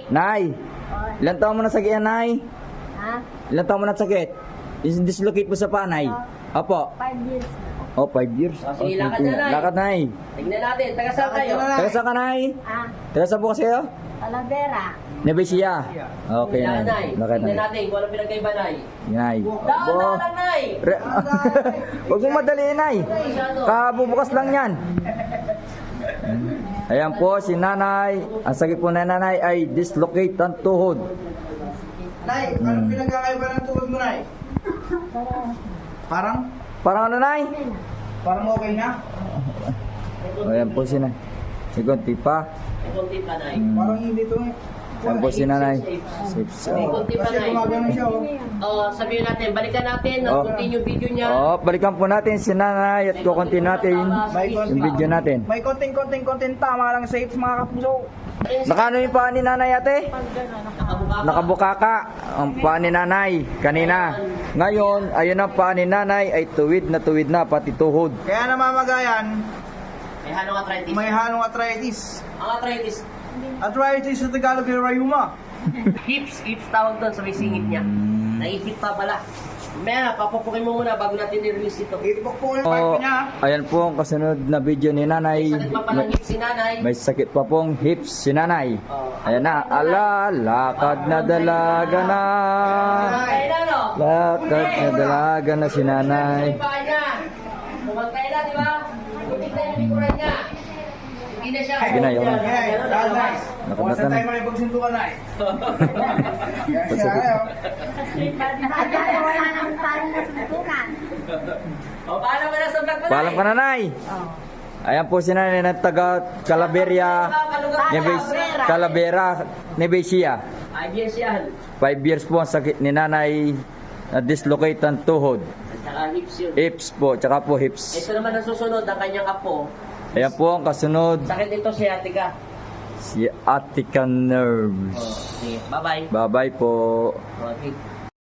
Nay, ilan taon mo na sakit yan, Nay? Ha? Ilan taon mo na sakit? Dislocate mo sa paa, Nay? Opo. 5 years. Oh, 5 years. Oh, sige, lakad na, Nay. Lakad, Nay. Tignan natin, taga saan kayo? Taga saan ka, Nay? Ha? Taga saan po kasi kayo? Talavera. Nebesia. Okay, Lakad, Nay. Nay. Lakad, Tignan Nay. natin kung ano pinagkaiba, Nay. Nay. Daan Abo. lang, Nay. Huwag mong madaliin, Nay. Kabubukas lang yan. Ayan po si Nanay. Ang sakit po na Nanay ay dislocate ang tuhod. Nay, anong pinagkakaiba ng tuhod mo, Nay? Parang? Parang ano, Nay? Parang okay na? Ayan po si Nanay. Sigunti pa. May konti pa, Nay. Parang hindi to. Ayan po si Nanay. May konti pa, Kasi Nay. gumagano siya, oh. Sabihin natin, balikan natin Oh. ang continue video niya. Oh, balikan po natin si Nanay at kukunti natin yung video natin. May konting tama lang safe, mga kapuso. Nakano yung paa ni Nanay, ate? Nakabuka ka. Nakabuka ka ang paa ni Nanay kanina. Ngayon, ayun ang paa ni Nanay ay tuwid na pati tuhod. Kaya namamagayan, May halong arthritis. may halong arthritis. Ang arthritis, Arthritis sa Tagalog ay rayuma. hips tawag doon sa may singit niya. Naipit pa pala. Maya, papupukin mo muna bago natin i-release ito. Itipok po yung Oh, pipe niya. ayan po ang kasunod na video ni Nanay. Sakit pa pala hips si Nanay. May sakit pa pong hips si Nanay. Oh. Ayan na, ala, lakad na dalaga na. Kumantay na, no? Lakad na dalaga na si Nanay. Yung paa niya. Kumantay na, di ba? Kutik na yung likuran niya. Hindi na siya. Sige na, yun. Okay, dahil na. Nakadata Huwag na. tayo makipagsuntukan, Nay. Kaya Pasok. siya, ayaw. Wala nang parang nasuntukan. O, paano ka na sa vlog mo, Paalam ka, Nanay. Ayan po si Nanay ng taga Calaveria, Calavera, Nevesia. Ay, yes yan. 5 years po ang sakit ni Nanay na dislocate ang tuhod. At saka hips yun. Hips po, tsaka po hips. Ito naman ang susunod, ang kanyang apo. Ayan po ang kasunod, Sakit ito si Atika. si Attica Nerves. Sige, bye-bye. Bye-bye po. Okay.